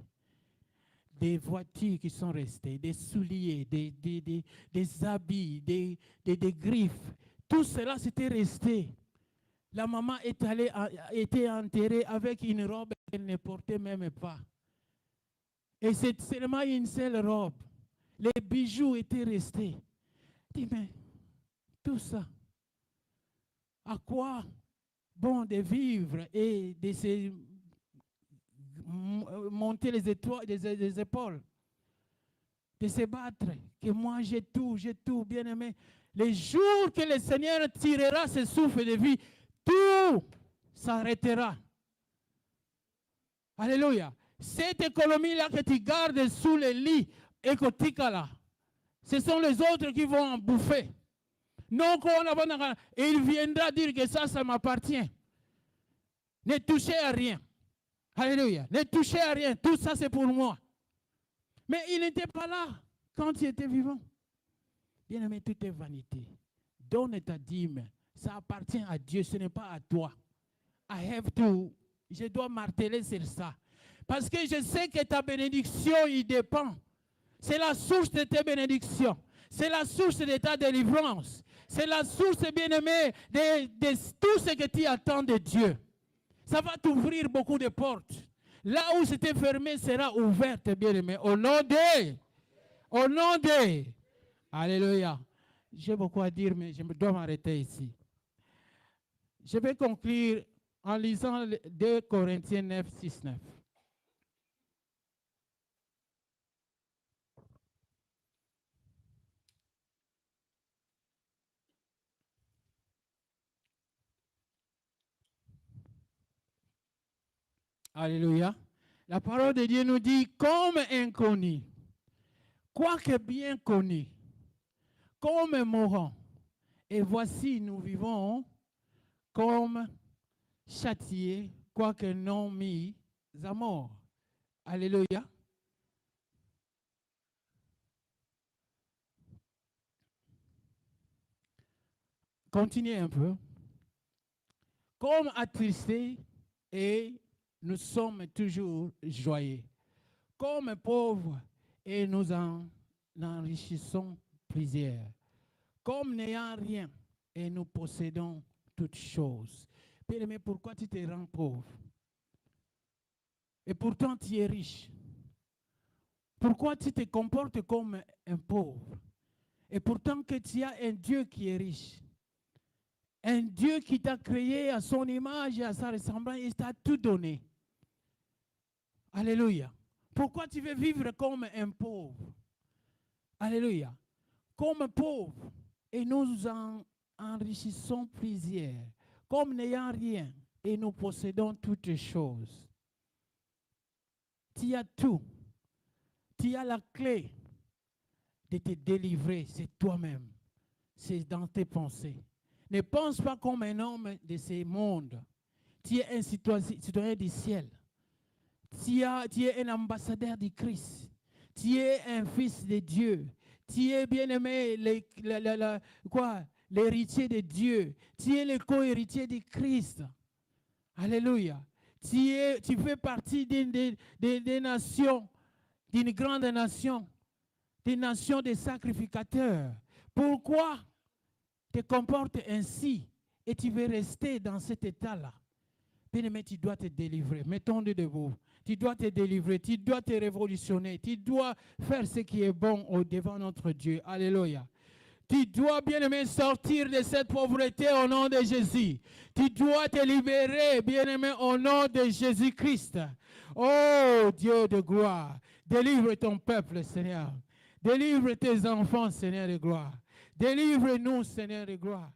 des voitures qui sont restées, des souliers, des habits, des griffes. Tout cela s'était resté. La maman était enterrée avec une robe qu'elle ne portait même pas. Et c'est seulement une seule robe. Les bijoux étaient restés. Dis, mais tout ça, à quoi bon de vivre et de se monter les épaules, de se battre, que moi j'ai tout, bien aimé. Les jours que le Seigneur tirera ce souffle de vie, tout s'arrêtera. Alléluia. Cette économie-là que tu gardes sous le lit, écotique-là, ce sont les autres qui vont en bouffer. Non, et il viendra dire que ça m'appartient. Ne touchez à rien. Alléluia. Ne touchez à rien. Tout ça, c'est pour moi. Mais il n'était pas là quand il était vivant. Bien aimé, tout est vanité. Donne ta dîme. Ça appartient à Dieu, ce n'est pas à toi. Je dois marteler sur ça. Parce que je sais que ta bénédiction, il dépend. C'est la source de tes bénédictions. C'est la source de ta délivrance. C'est la source, bien-aimé, de tout ce que tu attends de Dieu. Ça va t'ouvrir beaucoup de portes. Là où c'était fermé sera ouverte, bien-aimé. Au nom de. Alléluia. J'ai beaucoup à dire, mais je dois m'arrêter ici. Je vais conclure en lisant 2 Corinthiens 9, 6, 9. Alléluia. La parole de Dieu nous dit, comme inconnu, quoique bien connu, comme mourant. Et voici, nous vivons comme châtiés, quoique non mis à mort. Alléluia. Continuez un peu. Comme attristés, et nous sommes toujours joyeux. Comme pauvres, et nous en enrichissons plusieurs. Comme n'ayant rien, et nous possédons toutes choses. Mais pourquoi tu te rends pauvre? Et pourtant tu es riche. Pourquoi tu te comportes comme un pauvre? Et pourtant que tu as un Dieu qui est riche. Un Dieu qui t'a créé à son image et à sa ressemblance, il t'a tout donné. Alléluia. Pourquoi tu veux vivre comme un pauvre? Alléluia. Comme pauvre. Et nous en enrichissons plusieurs. Comme n'ayant rien. Et nous possédons toutes choses. Tu as tout. Tu as la clé de te délivrer. C'est toi-même. C'est dans tes pensées. Ne pense pas comme un homme de ce monde. Tu es un citoyen du ciel. Tu es un ambassadeur du Christ. Tu es un fils de Dieu. Tu es bien-aimé, l'héritier de Dieu. Tu es le co-héritier de Christ. Alléluia. Tu fais partie d'une nation, d'une grande nation, des nations des sacrificateurs. Pourquoi te comportes ainsi et tu veux rester dans cet état-là? Bien-aimé, tu dois te délivrer. Mettons-le debout. Tu dois te délivrer, tu dois te révolutionner, tu dois faire ce qui est bon devant notre Dieu. Alléluia. Tu dois, bien-aimé, sortir de cette pauvreté au nom de Jésus. Tu dois te libérer, bien-aimé, au nom de Jésus-Christ. Oh Dieu de gloire, délivre ton peuple, Seigneur. Délivre tes enfants, Seigneur de gloire. Délivre-nous, Seigneur de gloire.